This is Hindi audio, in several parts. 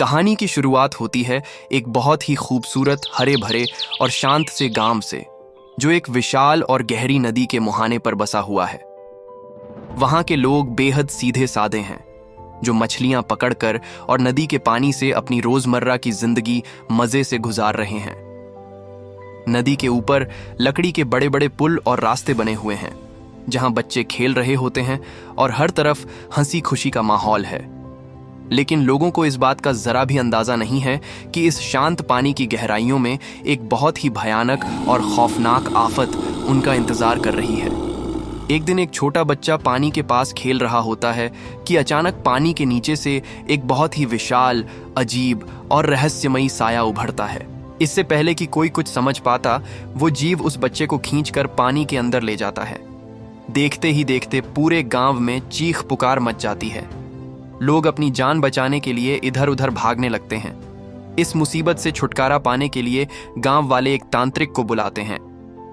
कहानी की शुरुआत होती है एक बहुत ही खूबसूरत हरे भरे और शांत से गांव से, जो एक विशाल और गहरी नदी के मुहाने पर बसा हुआ है। वहां के लोग बेहद सीधे साधे हैं, जो मछलियां पकड़कर और नदी के पानी से अपनी रोजमर्रा की जिंदगी मजे से गुजार रहे हैं। नदी के ऊपर लकड़ी के बड़े बड़े पुल और रास्ते बने हुए हैं, जहां बच्चे खेल रहे होते हैं और हर तरफ हंसी खुशी का माहौल है। लेकिन लोगों को इस बात का जरा भी अंदाजा नहीं है कि इस शांत पानी की गहराइयों में एक बहुत ही भयानक और खौफनाक आफत उनका इंतजार कर रही है। एक दिन एक छोटा बच्चा पानी के पास खेल रहा होता है कि अचानक पानी के नीचे से एक बहुत ही विशाल, अजीब और रहस्यमयी साया उभरता है। इससे पहले कि कोई कुछ समझ पाता, वो जीव उस बच्चे को खींचकर पानी के अंदर ले जाता है। देखते ही देखते पूरे गांव में चीख पुकार मच जाती है। लोग अपनी जान बचाने के लिए इधर उधर भागने लगते हैं। इस मुसीबत से छुटकारा पाने के लिए गांव वाले एक तांत्रिक को बुलाते हैं।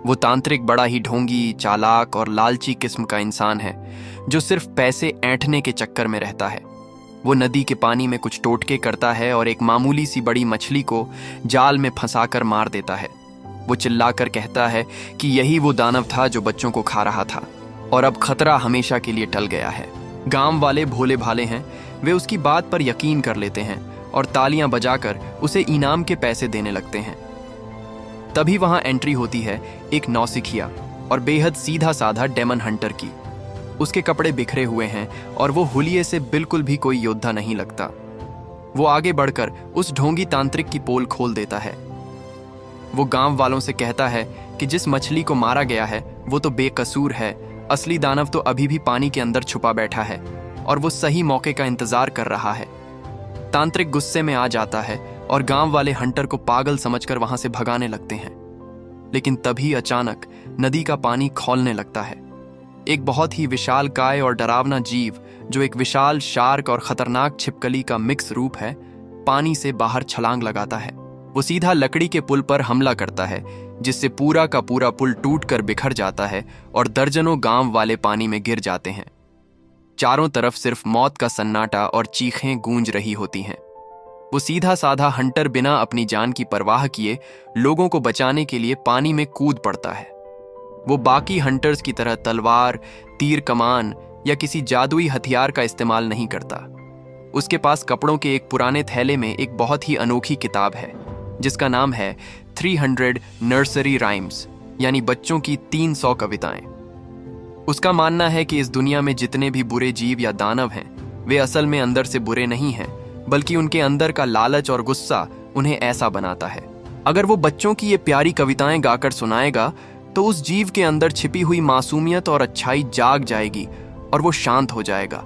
वो तांत्रिक बड़ा ही ढोंगी, चालाक और लालची किस्म का इंसान है, जो सिर्फ पैसे ऐंठने के चक्कर में रहता है। वो नदी के पानी में कुछ टोटके करता है और एक मामूली सी बड़ी मछली को जाल में फंसाकर मार देता है। वो चिल्लाकर कहता है कि यही वो दानव था जो बच्चों को खा रहा था और अब खतरा हमेशा के लिए टल गया है। गांव वाले भोले भाले हैं, वे उसकी बात पर यकीन कर लेते हैं और तालियां बजाकर उसे इनाम के पैसे देने लगते हैं। तभी वहां एंट्री होती है एक नौसिखिया और बेहद सीधा साधा डेमन हंटर की। उसके कपड़े बिखरे हुए हैं और वो हुलिये से बिल्कुल भी कोई योद्धा नहीं लगता। वो आगे बढ़कर उस ढोंगी तांत्रिक की पोल खोल देता है। वो गांव वालों से कहता है कि जिस मछली को मारा गया है वो तो बेकसूर है, असली दानव तो अभी भी पानी के अंदर छुपा बैठा है और वो सही मौके का इंतजार कर रहा है। तांत्रिक गुस्से में आ जाता है और गांव वाले हंटर को पागल समझकर वहां से भगाने लगते हैं। लेकिन तभी अचानक नदी का पानी खौलने लगता है। एक बहुत ही विशालकाय और डरावना जीव, जो एक विशाल शार्क और खतरनाक छिपकली का मिक्स रूप है, पानी से बाहर छलांग लगाता है। वो सीधा लकड़ी के पुल पर हमला करता है, जिससे पूरा का पूरा पुल टूटकर बिखर जाता है और दर्जनों गांव वाले पानी में गिर जाते हैं। चारों तरफ सिर्फ मौत का सन्नाटा और चीखें गूंज रही होती हैं। वो सीधा साधा हंटर बिना अपनी जान की परवाह किए लोगों को बचाने के लिए पानी में कूद पड़ता है। वो बाकी हंटर्स की तरह तलवार, तीर कमान या किसी जादुई हथियार का इस्तेमाल नहीं करता। उसके पास कपड़ों के एक पुराने थैले में एक बहुत ही अनोखी किताब है, जिसका नाम है 300 नर्सरी राइम्स, यानी बच्चों की 300 कविताएं। उसका मानना है कि इस दुनिया में जितने भी बुरे जीव या दानव हैं, वे असल में अंदर से बुरे नहीं हैं, बल्कि उनके अंदर का लालच और गुस्सा उन्हें ऐसा बनाता है। अगर वो बच्चों की ये प्यारी कविताएं गाकर सुनाएगा तो उस जीव के अंदर छिपी हुई मासूमियत और अच्छाई जाग जाएगी और वो शांत हो जाएगा।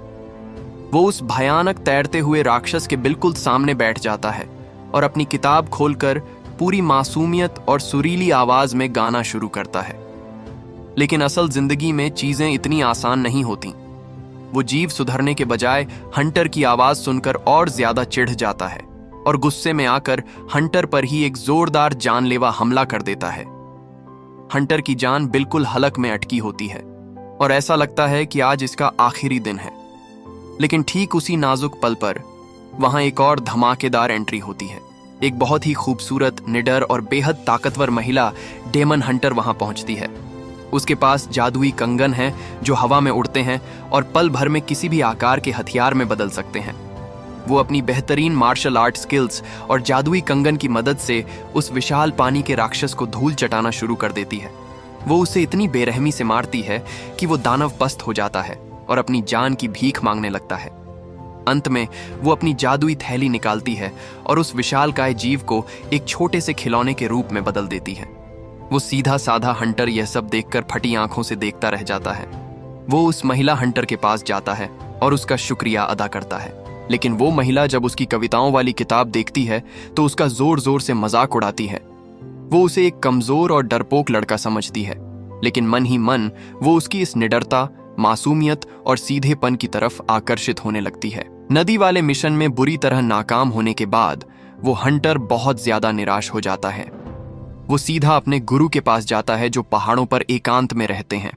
वो उस भयानक तैरते हुए राक्षस के बिल्कुल सामने बैठ जाता है और अपनी किताब खोलकर पूरी मासूमियत और सुरीली आवाज में गाना शुरू करता है। लेकिन असल जिंदगी में चीजें इतनी आसान नहीं होती। वो जीव सुधरने के बजाय हंटर की आवाज सुनकर और ज्यादा चिढ़ जाता है और गुस्से में आकर हंटर पर ही एक जोरदार जानलेवा हमला कर देता है। हंटर की जान बिल्कुल हलक में अटकी होती है और ऐसा लगता है कि आज इसका आखिरी दिन है। लेकिन ठीक उसी नाजुक पल पर वहां एक और धमाकेदार एंट्री होती है। एक बहुत ही खूबसूरत, निडर और बेहद ताकतवर महिला डेमन हंटर वहां पहुंचती है। उसके पास जादुई कंगन हैं जो हवा में उड़ते हैं और पल भर में किसी भी आकार के हथियार में बदल सकते हैं। वो अपनी बेहतरीन मार्शल आर्ट स्किल्स और जादुई कंगन की मदद से उस विशाल पानी के राक्षस को धूल चटाना शुरू कर देती है। वो उसे इतनी बेरहमी से मारती है कि वो दानव पस्त हो जाता है और अपनी जान की भीख मांगने लगता है। अंत में वो अपनी जादुई थैली निकालती है और उस विशालकाय जीव को एक छोटे से खिलौने के रूप में बदल देती है। वो सीधा साधा हंटर यह सब देखकर फटी आंखों से देखता रह जाता है। वो उस महिला हंटर के पास जाता है और उसका शुक्रिया अदा करता है। लेकिन वो महिला जब उसकी कविताओं वाली किताब देखती है तो उसका जोर जोर से मजाक उड़ाती है। वो उसे एक कमजोर और डरपोक लड़का समझती है, लेकिन मन ही मन वो उसकी इस निडरता, मासूमियत और सीधेपन की तरफ आकर्षित होने लगती है। नदी वाले मिशन में बुरी तरह नाकाम होने के बाद वो हंटर बहुत ज्यादा निराश हो जाता है। वो सीधा अपने गुरु के पास जाता है, जो पहाड़ों पर एकांत में रहते हैं।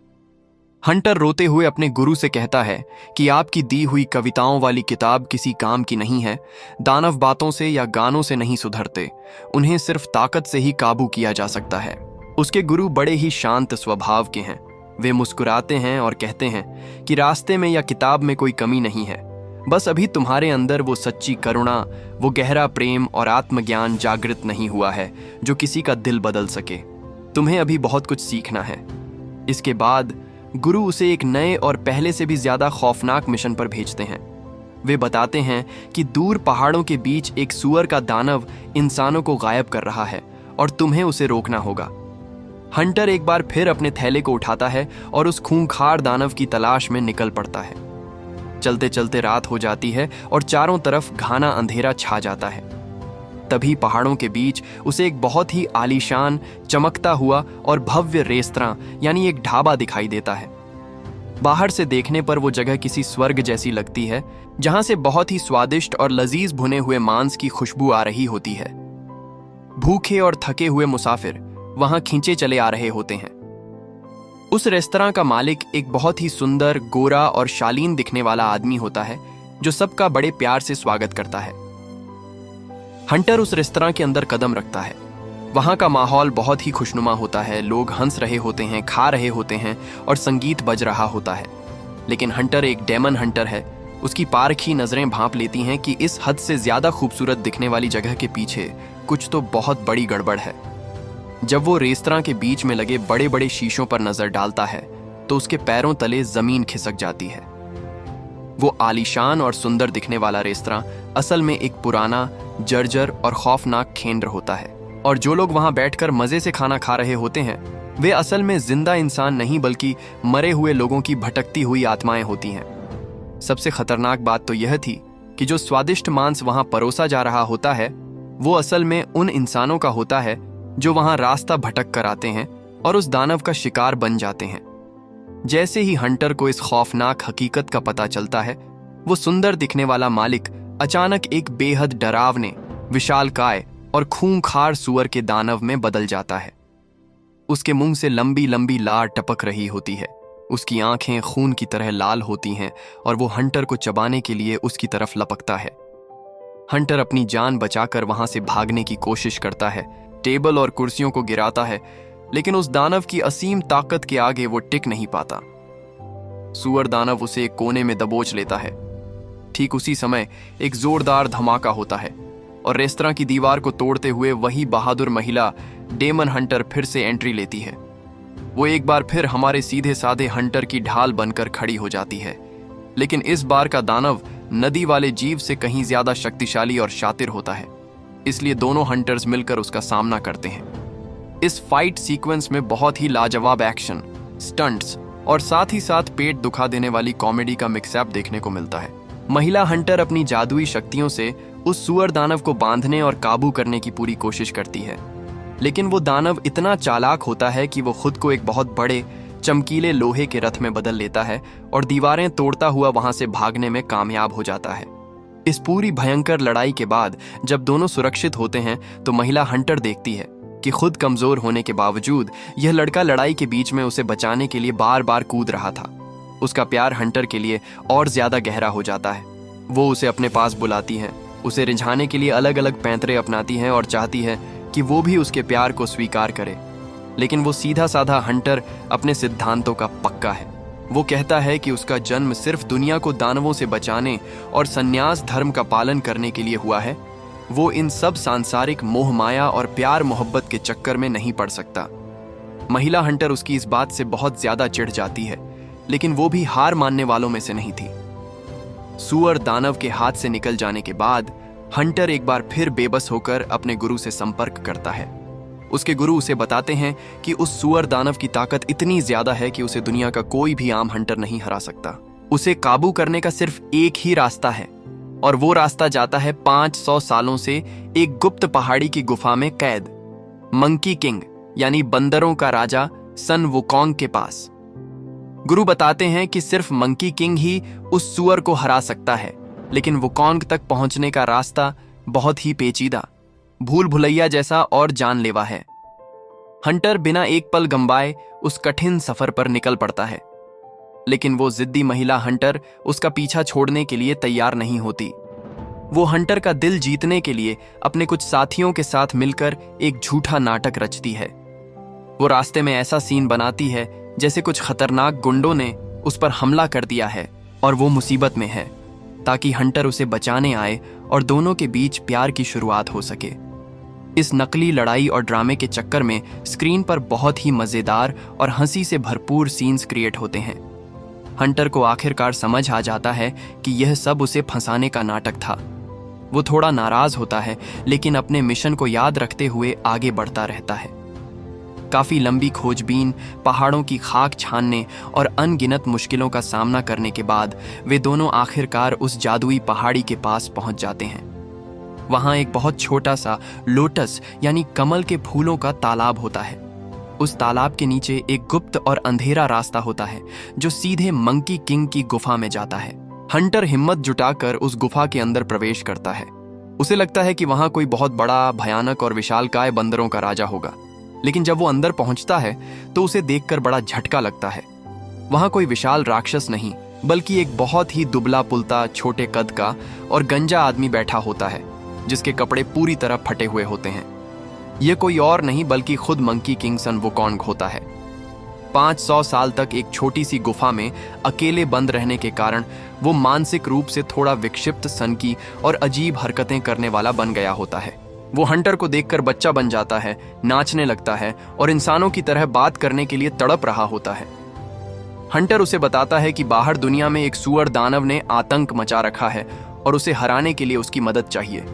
हंटर रोते हुए अपने गुरु से कहता है कि आपकी दी हुई कविताओं वाली किताब किसी काम की नहीं है। दानव बातों से या गानों से नहीं सुधरते, उन्हें सिर्फ ताकत से ही काबू किया जा सकता है। उसके गुरु बड़े ही शांत स्वभाव के हैं। वे मुस्कुराते हैं और कहते हैं कि रास्ते में या किताब में कोई कमी नहीं है, बस अभी तुम्हारे अंदर वो सच्ची करुणा, वो गहरा प्रेम और आत्मज्ञान जागृत नहीं हुआ है जो किसी का दिल बदल सके। तुम्हें अभी बहुत कुछ सीखना है। इसके बाद गुरु उसे एक नए और पहले से भी ज्यादा खौफनाक मिशन पर भेजते हैं। वे बताते हैं कि दूर पहाड़ों के बीच एक सूअर का दानव इंसानों को गायब कर रहा है और तुम्हें उसे रोकना होगा। हंटर एक बार फिर अपने थैले को उठाता है और उस खूंखार दानव की तलाश में निकल पड़ता है। चलते चलते रात हो जाती है और चारों तरफ घना अंधेरा छा जाता है। तभी पहाड़ों के बीच उसे एक बहुत ही आलीशान, चमकता हुआ और भव्य रेस्तरां यानी एक ढाबा दिखाई देता है। बाहर से देखने पर वो जगह किसी स्वर्ग जैसी लगती है, जहां से बहुत ही स्वादिष्ट और लजीज भुने हुए मांस की खुशबू आ रही होती है। भूखे और थके हुए मुसाफिर वहां खींचे चले आ रहे होते हैं। उस रेस्तरां का मालिक एक बहुत ही सुंदर, गोरा और शालीन दिखने वाला आदमी होता है, जो सबका बड़े प्यार से स्वागत करता है। हंटर उस रेस्तरां के अंदर कदम रखता है। वहां का माहौल बहुत ही खुशनुमा होता है। लोग हंस रहे होते हैं, खा रहे होते हैं और संगीत बज रहा होता है। लेकिन हंटर एक डेमन हंटर है। उसकी पारखी नजरें भांप लेती हैं कि इस हद से ज्यादा खूबसूरत दिखने वाली जगह के पीछे कुछ तो बहुत बड़ी गड़बड़ है। जब वो रेस्तरां के बीच में लगे बड़े बड़े शीशों पर नजर डालता है तो उसके पैरों तले जमीन खिसक जाती है। वो आलीशान और सुंदर दिखने वाला रेस्तरां असल में एक पुराना, जर्जर और खौफनाक केंद्र होता है, और जो लोग वहां बैठकर मजे से खाना खा रहे होते हैं वे असल में जिंदा इंसान नहीं बल्कि मरे हुए लोगों की भटकती हुई आत्माएं होती हैं। सबसे खतरनाक बात तो यह थी कि जो स्वादिष्ट मांस वहां परोसा जा रहा होता है वो असल में उन इंसानों का होता है जो वहां रास्ता भटक कर आते हैं और उस दानव का शिकार बन जाते हैं। जैसे ही हंटर को इस खौफनाक हकीकत का पता चलता है, वो सुंदर दिखने वाला मालिक अचानक एक बेहद डरावने, विशालकाय और खूंखार सुअर के दानव में बदल जाता है। उसके मुंह से लंबी लंबी लार टपक रही होती है। उसकी आंखें खून की तरह लाल होती हैं और वो हंटर को चबाने के लिए उसकी तरफ लपकता है। हंटर अपनी जान बचाकर वहां से भागने की कोशिश करता है, टेबल और कुर्सियों को गिराता है, लेकिन उस दानव की असीम ताकत के आगे वो टिक नहीं पाता। सुअर दानव उसे एक कोने में दबोच लेता है। ठीक उसी समय एक जोरदार धमाका होता है और रेस्तरां की दीवार को तोड़ते हुए वही बहादुर महिला डेमन हंटर फिर से एंट्री लेती है। वो एक बार फिर हमारे सीधे साधे हंटर की ढाल बनकर खड़ी हो जाती है, लेकिन इस बार का दानव नदी वाले जीव से कहीं ज्यादा शक्तिशाली और शातिर होता है, इसलिए दोनों हंटर्स मिलकर उसका सामना करते हैं। इस फाइट सीक्वेंस में बहुत ही लाजवाब एक्शन, स्टंट्स और साथ ही साथ पेट दुखा देने वाली कॉमेडी का मिक्सअप देखने को मिलता है। महिला हंटर अपनी जादुई शक्तियों से उस सुअर दानव को बांधने और काबू करने की पूरी कोशिश करती है, लेकिन वो दानव इतना चालाक होता है कि वो खुद को एक बहुत बड़े, चमकीले लोहे के रथ में बदल लेता है और दीवारें तोड़ता हुआ वहां से भागने में कामयाब हो जाता है। इस पूरी भयंकर लड़ाई के बाद जब दोनों सुरक्षित होते हैं तो महिला हंटर देखती है कि खुद कमजोर होने के बावजूद यह लड़का लड़ाई के बीच में उसे बचाने के लिए बार बार कूद रहा था। उसका प्यार हंटर के लिए और ज्यादा गहरा हो जाता है। वो उसे अपने पास बुलाती है, उसे रिझाने के लिए अलग अलग पैंतरे अपनाती है और चाहती है कि वो भी उसके प्यार को स्वीकार करे। लेकिन वो सीधा साधा हंटर अपने सिद्धांतों का पक्का है। वो कहता है कि उसका जन्म सिर्फ दुनिया को दानवों से बचाने और संन्यास धर्म का पालन करने के लिए हुआ है। वो इन सब सांसारिक मोह माया और प्यार मोहब्बत के चक्कर में नहीं पड़ सकता। महिला हंटर उसकी इस बात से बहुत ज्यादा चिढ़ जाती है, लेकिन वो भी हार मानने वालों में से नहीं थी। सुअर दानव के हाथ से निकल जाने के बाद हंटर एक बार फिर बेबस होकर अपने गुरु से संपर्क करता है। उसके गुरु उसे बताते हैं कि उस सुअर दानव की ताकत इतनी ज्यादा है कि उसे दुनिया का कोई भी आम हंटर नहीं हरा सकता। उसे काबू करने का सिर्फ एक ही रास्ता है, और वो रास्ता जाता है 500 सालों से एक गुप्त पहाड़ी की गुफा में कैद मंकी किंग यानी बंदरों का राजा सन वुकोंग के पास। गुरु बताते हैं कि सिर्फ मंकी किंग ही उस सुअर को हरा सकता है, लेकिन वुकोंग तक पहुंचने का रास्ता बहुत ही पेचीदा, भूल भुलैया जैसा और जानलेवा है। हंटर बिना एक पल गंवाए उस कठिन सफर पर निकल पड़ता है। लेकिन वो जिद्दी महिला हंटर उसका पीछा छोड़ने के लिए तैयार नहीं होती। वो हंटर का दिल जीतने के लिए अपने कुछ साथियों के साथ मिलकर एक झूठा नाटक रचती है। वो रास्ते में ऐसा सीन बनाती है जैसे कुछ खतरनाक गुंडों ने उस पर हमला कर दिया है और वो मुसीबत में है, ताकि हंटर उसे बचाने आए और दोनों के बीच प्यार की शुरुआत हो सके। इस नकली लड़ाई और ड्रामे के चक्कर में स्क्रीन पर बहुत ही मजेदार और हंसी से भरपूर सीन्स क्रिएट होते हैं। हंटर को आखिरकार समझ आ जाता है कि यह सब उसे फंसाने का नाटक था। वो थोड़ा नाराज होता है, लेकिन अपने मिशन को याद रखते हुए आगे बढ़ता रहता है। काफी लंबी खोजबीन, पहाड़ों की खाक छानने और अनगिनत मुश्किलों का सामना करने के बाद वे दोनों आखिरकार उस जादुई पहाड़ी के पास पहुंच जाते हैं। वहां एक बहुत छोटा सा लोटस यानी कमल के फूलों का तालाब होता है। उस तालाब के नीचे एक गुप्त और अंधेरा रास्ता होता है जो सीधे मंकी किंग की गुफा में जाता है। हंटर हिम्मत जुटाकर उस गुफा के अंदर प्रवेश करता है। उसे लगता है कि वहां कोई बहुत बड़ा, भयानक और विशालकाय बंदरों का राजा होगा, लेकिन जब वो अंदर पहुंचता है तो उसे देखकर बड़ा झटका लगता है। वहां कोई विशाल राक्षस नहीं, बल्कि एक बहुत ही दुबला पुलता, छोटे कद का और गंजा आदमी बैठा होता है, जिसके कपड़े पूरी तरह फटे हुए होते हैं। यह कोई और नहीं बल्कि खुद मंकी किंग सन वुकोंग होता है। 500 साल तक एक छोटी सी गुफा में अकेले बंद रहने के कारण वो मानसिक रूप से थोड़ा विक्षिप्त, सनकी और अजीब हरकतें करने वाला बन गया होता है। वो हंटर को देखकर बच्चा बन जाता है, नाचने लगता है और इंसानों की तरह बात करने के लिए तड़प रहा होता है। हंटर उसे बताता है कि बाहर दुनिया में एक सुअर दानव ने आतंक मचा रखा है और उसे हराने के लिए उसकी मदद चाहिए।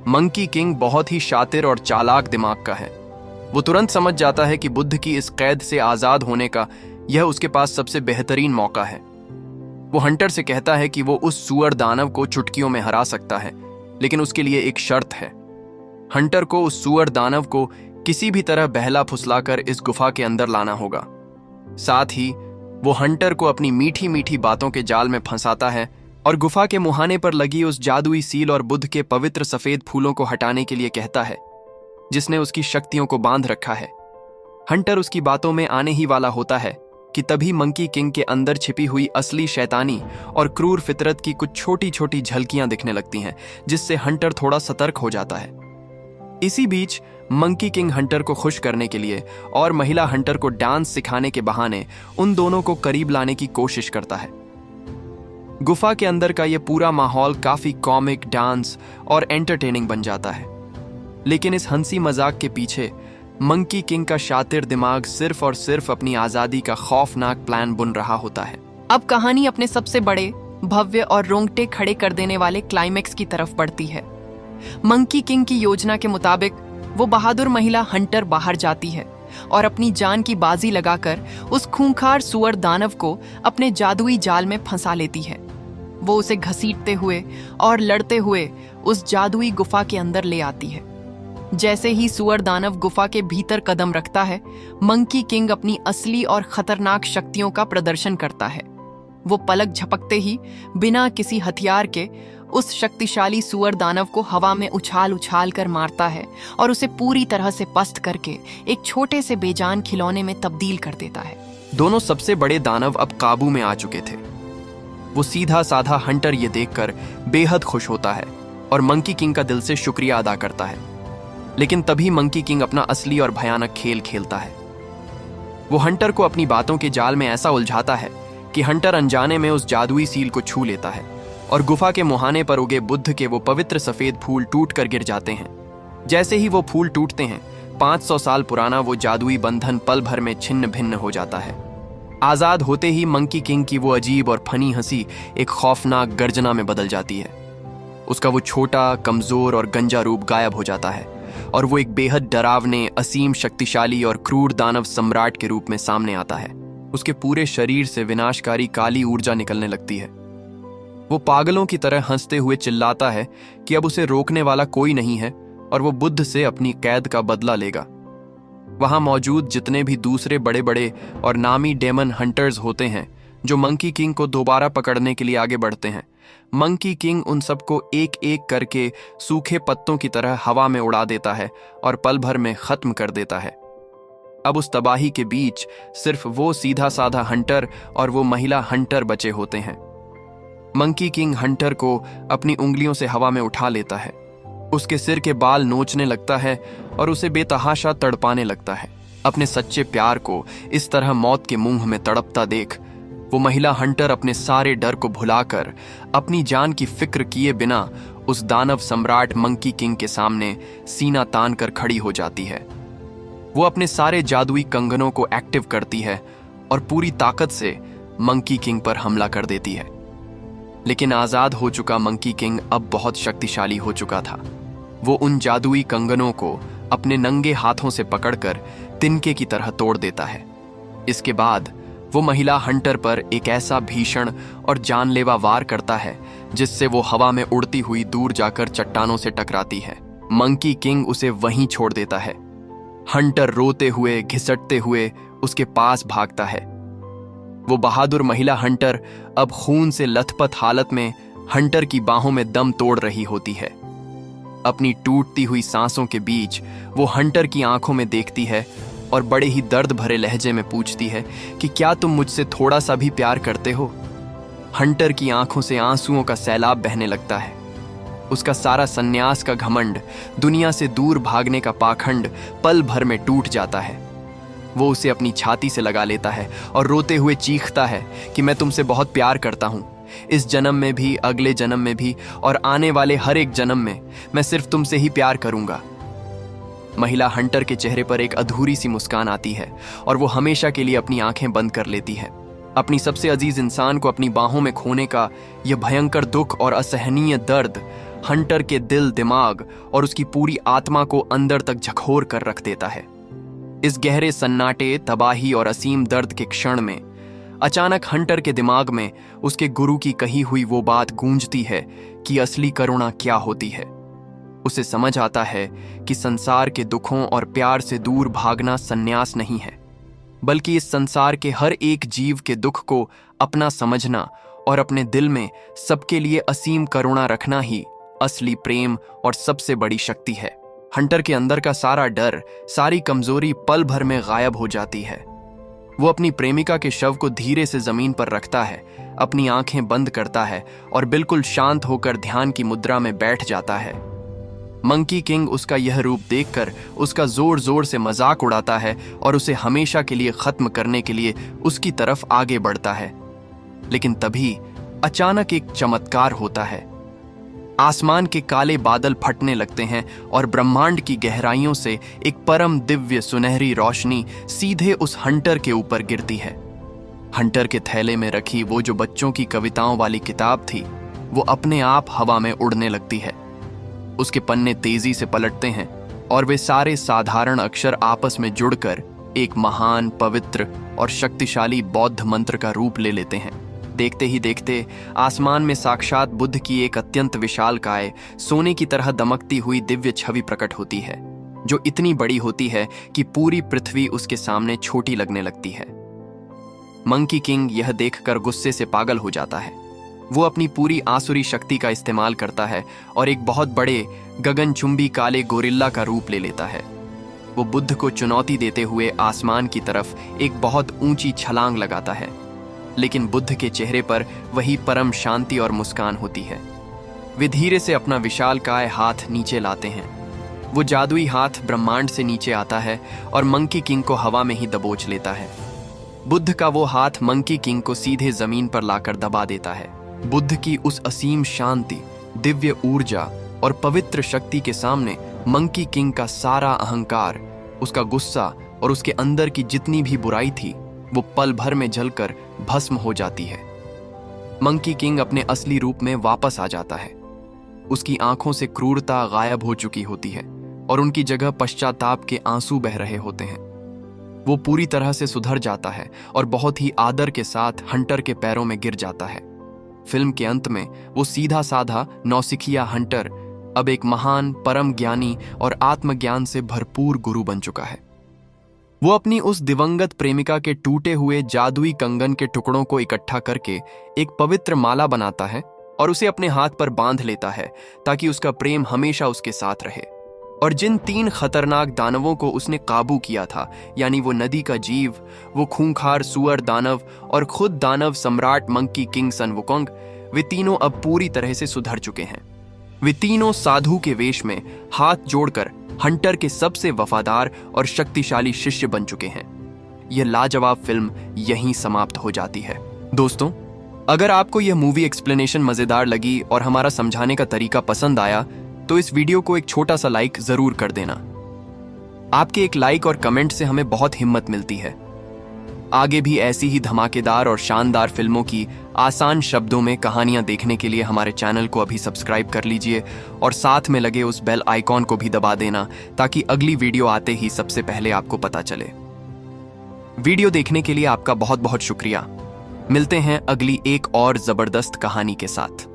मंकी किंग बहुत ही शातिर और चालाक दिमाग का है। वो तुरंत समझ जाता है कि बुद्ध की इस कैद से आजाद होने का यह उसके पास सबसे बेहतरीन मौका है। वो हंटर से कहता है कि वो उस सुअर दानव को चुटकियों में हरा सकता है, लेकिन उसके लिए एक शर्त है। हंटर को उस सुअर दानव को किसी भी तरह बहला फुसलाकर इस गुफा के अंदर लाना होगा। साथ ही वो हंटर को अपनी मीठी मीठी बातों के जाल में फंसाता है और गुफा के मुहाने पर लगी उस जादुई सील और बुद्ध के पवित्र सफेद फूलों को हटाने के लिए कहता है, जिसने उसकी शक्तियों को बांध रखा है। हंटर उसकी बातों में आने ही वाला होता है कि तभी मंकी किंग के अंदर छिपी हुई असली शैतानी और क्रूर फितरत की कुछ छोटी छोटी झलकियां दिखने लगती हैं, जिससे हंटर थोड़ा सतर्क हो जाता है। इसी बीच मंकी किंग हंटर को खुश करने के लिए और महिला हंटर को डांस सिखाने के बहाने उन दोनों को करीब लाने की कोशिश करता है। गुफा के अंदर का यह पूरा माहौल काफी कॉमिक, डांस और एंटरटेनिंग बन जाता है, लेकिन इस हंसी मजाक के पीछे मंकी किंग का शातिर दिमाग सिर्फ और सिर्फ अपनी आजादी का खौफनाक प्लान बुन रहा होता है। अब कहानी अपने सबसे बड़े, भव्य और रोंगटे खड़े कर देने वाले क्लाइमेक्स की तरफ बढ़ती है। मंकी किंग की योजना के मुताबिक वो बहादुर महिला हंटर बाहर जाती है और अपनी जान की बाजी लगाकर उस खूंखार सुअर दानव को अपने जादुई जाल में फंसा लेती है। वो उसे घसीटते हुए और लड़ते हुए उस जादुई गुफा के अंदर ले आती है। जैसे ही सुअर दानव गुफा के भीतर कदम रखता है, मंकी किंग अपनी असली और खतरनाक शक्तियों का प्रदर्शन करता है। वो पलक झपकते ही बिना किसी हथियार के उस शक्तिशाली सुअर दानव को हवा में उछाल उछाल कर मारता है और उसे पूरी तरह से पस्त करके एक छोटे से बेजान खिलौने में तब्दील कर देता है। दोनों सबसे बड़े दानव अब काबू में आ चुके थे। वो सीधा साधा हंटर ये देखकर बेहद खुश होता है और मंकी किंग का दिल से शुक्रिया अदा करता है। लेकिन तभी मंकी किंग अपना असली और भयानक खेल खेलता है। वो हंटर को अपनी बातों के जाल में ऐसा उलझाता है कि हंटर अनजाने में उस जादुई सील को छू लेता है और गुफा के मुहाने पर उगे बुद्ध के वो पवित्र सफेद फूल टूट कर गिर जाते हैं। जैसे ही वो फूल टूटते हैं, 500 साल पुराना वो जादुई बंधन पल भर में छिन्न भिन्न हो जाता है। आजाद होते ही मंकी किंग की वो अजीब और फनी हंसी एक खौफनाक गर्जना में बदल जाती है। उसका वो छोटा, कमजोर और गंजा रूप गायब हो जाता है और वो एक बेहद डरावने, असीम शक्तिशाली और क्रूर दानव सम्राट के रूप में सामने आता है। उसके पूरे शरीर से विनाशकारी काली ऊर्जा निकलने लगती है। वो पागलों की तरह हंसते हुए चिल्लाता है कि अब उसे रोकने वाला कोई नहीं है और वो बुद्ध से अपनी कैद का बदला लेगा। वहां मौजूद जितने भी दूसरे बड़े बड़े और नामी डेमन हंटर्स होते हैं जो मंकी किंग को दोबारा पकड़ने के लिए आगे बढ़ते हैं, मंकी किंग उन सबको एक एक करके सूखे पत्तों की तरह हवा में उड़ा देता है और पल भर में खत्म कर देता है। अब उस तबाही के बीच सिर्फ वो सीधा साधा हंटर और वो महिला हंटर बचे होते हैं। मंकी किंग हंटर को अपनी उंगलियों से हवा में उठा लेता है, उसके सिर के बाल नोचने लगता है और उसे बेतहाशा तड़पाने लगता है। अपने सच्चे प्यार को इस तरह मौत के मुंह में तड़पता देख वो महिला हंटर अपने सारे डर को भुलाकर अपनी जान की फिक्र किए बिना उस दानव सम्राट मंकी किंग के सामने सीना तान कर खड़ी हो जाती है। वो अपने सारे जादुई कंगनों को एक्टिव करती है और पूरी ताकत से मंकी किंग पर हमला कर देती है। लेकिन आजाद हो चुका मंकी किंग अब बहुत शक्तिशाली हो चुका था। वो उन जादुई कंगनों को अपने नंगे हाथों से पकड़कर तिनके की तरह तोड़ देता है। इसके बाद वो महिला हंटर पर एक ऐसा भीषण और जानलेवा वार करता है जिससे वो हवा में उड़ती हुई दूर जाकर चट्टानों से टकराती है। मंकी किंग उसे वहीं छोड़ देता है। हंटर रोते हुए घिसटते हुए उसके पास भागता है। वो बहादुर महिला हंटर अब खून से लथपथ हालत में हंटर की बाहों में दम तोड़ रही होती है। अपनी टूटती हुई सांसों के बीच वो हंटर की आंखों में देखती है और बड़े ही दर्द भरे लहजे में पूछती है कि क्या तुम मुझसे थोड़ा सा भी प्यार करते हो? हंटर की आंखों से आंसुओं का सैलाब बहने लगता है। उसका सारा सन्यास का घमंड, दुनिया से दूर भागने का पाखंड पल भर में टूट जाता है। वो उसे अपनी छाती से लगा लेता है और रोते हुए चीखता है कि मैं तुमसे बहुत प्यार करता हूं। इस जन्म में भी, अगले जन्म में भी और आने वाले हर एक जन्म में मैं सिर्फ तुमसे ही प्यार करूंगा। महिला हंटर के चेहरे पर एक अधूरी सी मुस्कान आती है और वो हमेशा के लिए अपनी आंखें बंद कर लेती है। अपनी सबसे अजीज इंसान को अपनी बाहों में खोने का यह भयंकर दुख और असहनीय दर्द हंटर के दिल, दिमाग और उसकी पूरी आत्मा को अंदर तक झकझोर कर रख देता है। इस गहरे सन्नाटे, तबाही और असीम दर्द के क्षण में अचानक हंटर के दिमाग में उसके गुरु की कही हुई वो बात गूंजती है कि असली करुणा क्या होती है। उसे समझ आता है कि संसार के दुखों और प्यार से दूर भागना सन्यास नहीं है, बल्कि इस संसार के हर एक जीव के दुख को अपना समझना और अपने दिल में सबके लिए असीम करुणा रखना ही असली प्रेम और सबसे बड़ी शक्ति है। हंटर के अंदर का सारा डर, सारी कमजोरी पल भर में गायब हो जाती है। वो अपनी प्रेमिका के शव को धीरे से जमीन पर रखता है, अपनी आंखें बंद करता है और बिल्कुल शांत होकर ध्यान की मुद्रा में बैठ जाता है। मंकी किंग उसका यह रूप देखकर उसका जोर जोर से मजाक उड़ाता है और उसे हमेशा के लिए खत्म करने के लिए उसकी तरफ आगे बढ़ता है। लेकिन तभी अचानक एक चमत्कार होता है। आसमान के काले बादल फटने लगते हैं और ब्रह्मांड की गहराइयों से एक परम दिव्य सुनहरी रोशनी सीधे उस हंटर के ऊपर गिरती है। हंटर के थैले में रखी वो जो बच्चों की कविताओं वाली किताब थी, वो अपने आप हवा में उड़ने लगती है। उसके पन्ने तेजी से पलटते हैं और वे सारे साधारण अक्षर आपस में जुड़कर एक महान, पवित्र और शक्तिशाली बौद्ध मंत्र का रूप ले लेते हैं। देखते ही देखते आसमान में साक्षात बुद्ध की एक अत्यंत विशालकाय, सोने की तरह दमकती हुई दिव्य छवि प्रकट होती है, जो इतनी बड़ी होती है कि पूरी पृथ्वी उसके सामने छोटी लगने लगती है। मंकी किंग यह देखकर गुस्से से पागल हो जाता है। वो अपनी पूरी आसुरी शक्ति का इस्तेमाल करता है और एक बहुत बड़े गगनचुंबी काले गोरिल्ला का रूप ले लेता है। वो बुद्ध को चुनौती देते हुए आसमान की तरफ एक बहुत ऊंची छलांग लगाता है, लेकिन बुद्ध के चेहरे पर वही परम शांति और मुस्कान होती है। वे धीरे से अपना विशालकाय हाथ नीचे लाते हैं। वो जादुई हाथ ब्रह्मांड से नीचे आता है और मंकी किंग को हवा में ही दबोच लेता है। बुद्ध का वो हाथ मंकी किंग को सीधे जमीन पर लाकर दबा देता है। बुद्ध की उस असीम शांति, दिव्य ऊर्जा और पवित्र शक्ति के सामने मंकी किंग का सारा अहंकार, उसका गुस्सा और उसके अंदर की जितनी भी बुराई थी, वो पल भर में जलकर भस्म हो जाती है। मंकी किंग अपने असली रूप में वापस आ जाता है। उसकी आंखों से क्रूरता गायब हो चुकी होती है और उनकी जगह पश्चाताप के आंसू बह रहे होते हैं। वो पूरी तरह से सुधर जाता है और बहुत ही आदर के साथ हंटर के पैरों में गिर जाता है। फिल्म के अंत में वो सीधा साधा नौसिखिया हंटर अब एक महान, परम ज्ञानी और आत्मज्ञान से भरपूर गुरु बन चुका है। वो अपनी उस दिवंगत प्रेमिका के टूटे हुए जादुई कंगन के टुकड़ों को इकट्ठा करके एक पवित्र माला बनाता है और उसे अपने हाथ पर बांध लेता है ताकि उसका प्रेम हमेशा उसके साथ रहे। और जिन 3 खतरनाक दानवों को उसने काबू किया था, यानी वो नदी का जीव, वो खूंखार सुअर दानव और खुद दानव सम्राट मंकी किंग सन वुकोंग, वे तीनों अब पूरी तरह से सुधर चुके हैं। वे तीनों साधु के वेश में हाथ जोड़कर हंटर के सबसे वफादार और शक्तिशाली शिष्य बन चुके हैं। यह लाजवाब फिल्म यहीं समाप्त हो जाती है। दोस्तों, अगर आपको यह मूवी एक्सप्लेनेशन मजेदार लगी और हमारा समझाने का तरीका पसंद आया तो इस वीडियो को एक छोटा सा लाइक जरूर कर देना। आपके एक लाइक और कमेंट से हमें बहुत हिम्मत मिलती है। आगे भी ऐसी ही धमाकेदार और शानदार फिल्मों की आसान शब्दों में कहानियां देखने के लिए हमारे चैनल को अभी सब्सक्राइब कर लीजिए और साथ में लगे उस बेल आइकॉन को भी दबा देना ताकि अगली वीडियो आते ही सबसे पहले आपको पता चले। वीडियो देखने के लिए आपका बहुत बहुत शुक्रिया। मिलते हैं अगली एक और जबरदस्त कहानी के साथ।